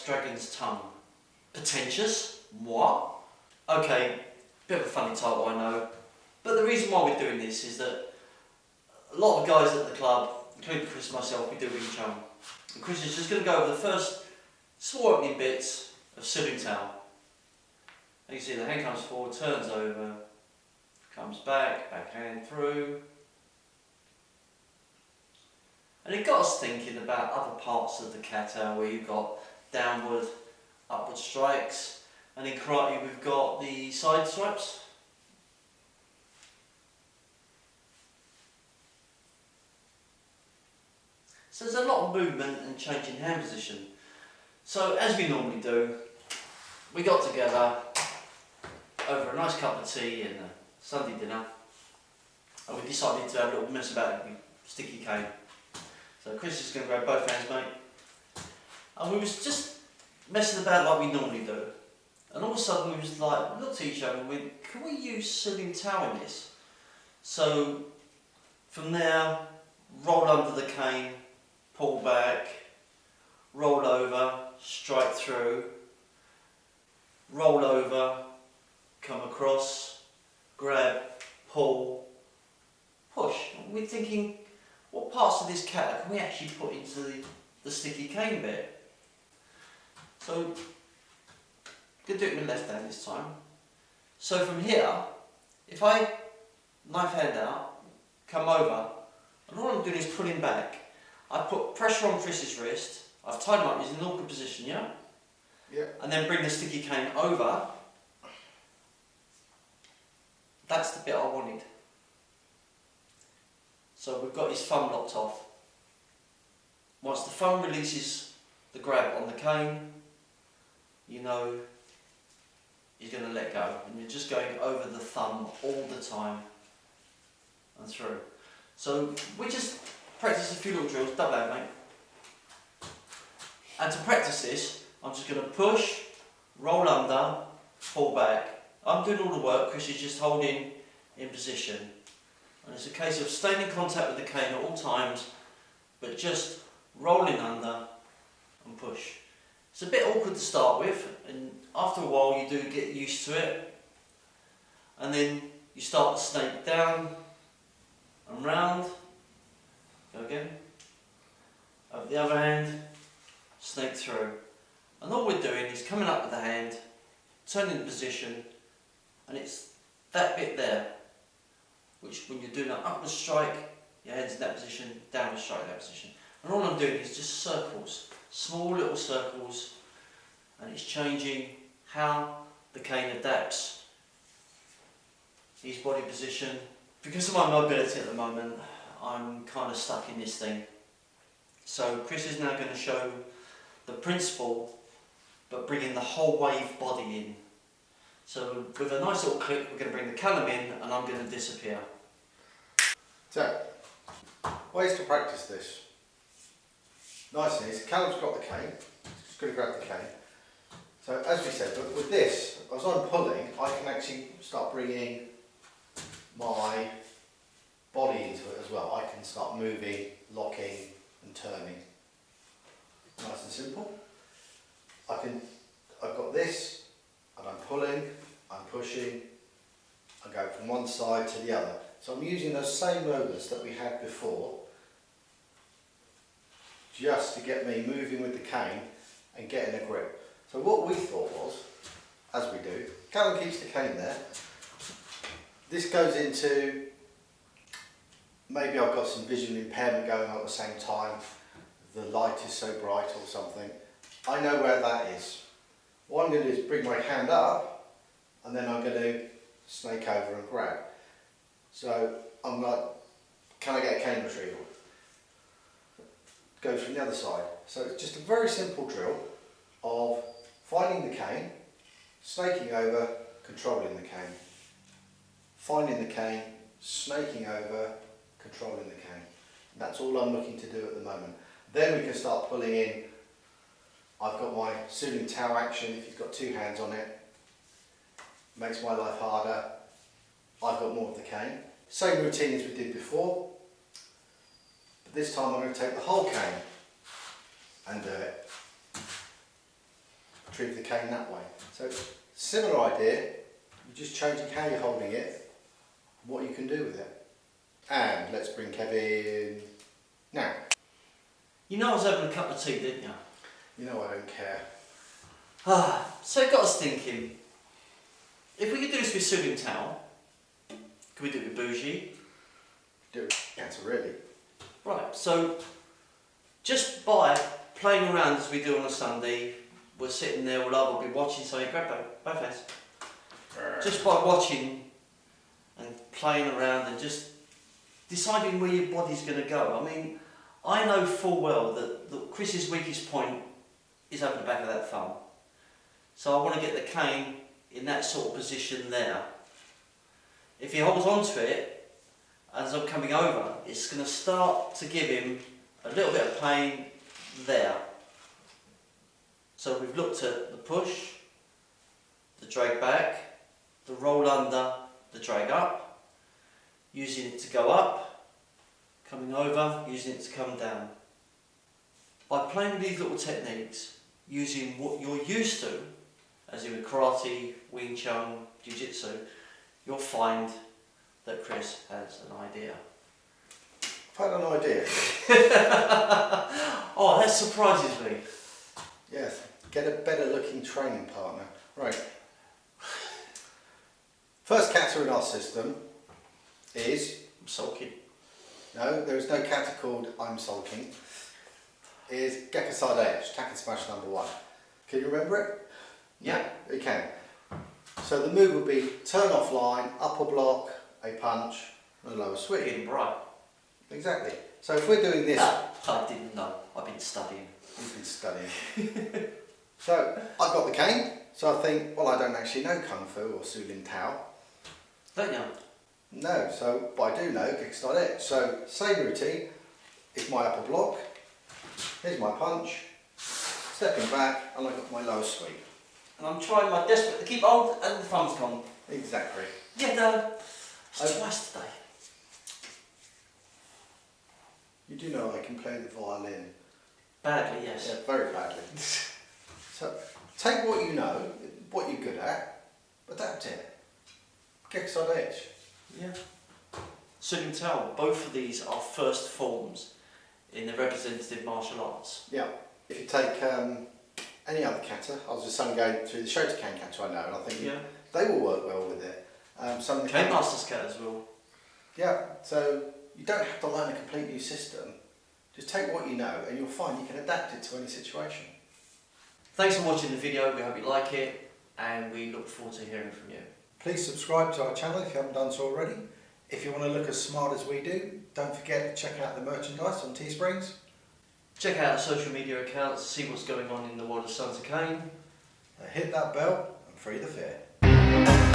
Dragon's Tongue. Pretentious? What? Okay, bit of a funny title, I know. But the reason why we're doing this is that a lot of guys at the club, including Chris and myself, we do Wing Chun. And Chris is just going to go over the first small opening bits of Shuey Tao. And you see the hand comes forward, turns over, comes back, backhand through. And it got us thinking about other parts of the kata where you've got downward, upward strikes, and in karate we've got the side swipes. So there's a lot of movement and change in hand position. So as we normally do, we got together over a nice cup of tea and a Sunday dinner, and we decided to have a little mess about it with sticky cane. So Chris is going to grab both hands, mate. And we was just messing about like we normally do. And all of a sudden we was like, looked at each other and went, can we use Shuey Tao in this? So from there, roll under the cane, pull back, roll over, strike through, roll over, come across, grab, pull, push. And we're thinking, what parts of this kata can we actually put into the sticky cane bit? So, I'm going to do it with my left hand this time. So from here, if I knife hand out, come over, and all I'm doing is pulling back, I put pressure on Chris's wrist, I've tied him up, he's in an awkward position, yeah? Yeah. And then bring the sticky cane over. That's the bit I wanted. So we've got his thumb locked off. Once the thumb releases the grab on the cane, you know he's going to let go. And you're just going over the thumb all the time and through. So we just practice a few little drills, double out, mate. And to practice this, I'm just going to push, roll under, pull back. I'm doing all the work, Chris is just holding in position. And it's a case of staying in contact with the cane at all times, but just rolling under and push. It's a bit awkward to start with, and after a while you do get used to it. And then you start to snake down and round. Go again. Over the other hand, snake through. And all we're doing is coming up with the hand, turning the position, and it's that bit there, which when you're doing an upward strike, your head's in that position, downward strike in that position. And all I'm doing is just circles, small little circles, and it's changing how the cane adapts his body position. Because of my mobility at the moment, I'm kind of stuck in this thing. So Chris is now going to show the principle, but bringing the whole wave body in. So with a nice little click, we're going to bring the column in, and I'm going to disappear. So, ways to practice this. Nice and easy. Callum's got the cane. Just going to grab the cane. So as we said, but with this, as I'm pulling, I can actually start bringing my body into it as well. I can start moving, locking and turning. Nice and simple. I've got this, and I'm pulling, I'm pushing, I go from one side to the other. So I'm using those same movements that we had before, just to get me moving with the cane and getting a grip. So what we thought was, as we do, Callum keeps the cane there. This goes into, maybe I've got some visual impairment going on at the same time, the light is so bright or something. I know where that is. What I'm going to do is bring my hand up, and then I'm going to snake over and grab. So I'm like, can I get a cane retrieval? Goes from the other side. So it's just a very simple drill of finding the cane, snaking over, controlling the cane. Finding the cane, snaking over, controlling the cane. And that's all I'm looking to do at the moment. Then we can start pulling in. I've got my Shuey Tao action, if you've got two hands on it. Makes my life harder. I've got more of the cane. Same routine as we did before. But this time I'm going to take the whole cane and do it. retrieve the cane that way. So similar idea, you're just changing how you're holding it, what you can do with it. And let's bring Kevin now. You know I was having a cup of tea, didn't you? You know I don't care. So it got us thinking, if we could do this with soothing towel, could we do it with bougie? Do it with cancer, really. Right, so just by playing around as we do on a Sunday, we're sitting there, we'll either be watching something, grab both hands. Just by watching and playing around and just deciding where your body's going to go. I mean, I know full well that Chris's weakest point is over the back of that thumb. So I want to get the cane in that sort of position there. If he holds on to it, as I'm coming over, it's going to start to give him a little bit of pain there. So we've looked at the push, the drag back, the roll under, the drag up, using it to go up, coming over, using it to come down. By playing with these little techniques, using what you're used to, as in with karate, Wing Chun, Jiu-Jitsu, you'll find that Chris has an idea. I've had an idea. Oh, that surprises me. Yes, get a better looking training partner. Right. First kata in our system is... I'm sulking. No, there is no kata called I'm sulking. Is Gecko Side Edge, tack and smash number 1. Can you remember it? Yeah. You can. So the move would be turn off line, upper block, a punch, and a lower sweep. Getting bright. Exactly. So if we're doing this... I didn't know. I've been studying. You've been studying. So I've got the cane, so I think, well, I don't actually know Kung Fu or Sulin Tao. Don't you? No, so, but I do know Kickstart Edge. So same routine, it's my upper block, here's my punch, stepping back, and I've got my lower sweep. And I'm trying my desperate to keep hold, and the thumb's gone. Exactly. Yeah, it's twice today. You do know I can play the violin. Badly, yes. Yeah, very badly. So take what you know, what you're good at, adapt it. Kickstart Edge. Yeah. So you can tell, both of these are first forms in the representative martial arts. Yeah. If you take any other kata, I was just going through the uk.Cane kata I know, and I think they will work well with it. Some of the Cane Masters katas will. Yeah, so you don't have to learn a complete new system. Just take what you know and you'll find you can adapt it to any situation. Thanks for watching the video, we hope you like it, and we look forward to hearing from you. Please subscribe to our channel if you haven't done so already. If you want to look as smart as we do, don't forget to check out the merchandise on Teesprings. Check out our social media accounts, see what's going on in the world of Sensei. Hit that bell and free the fear.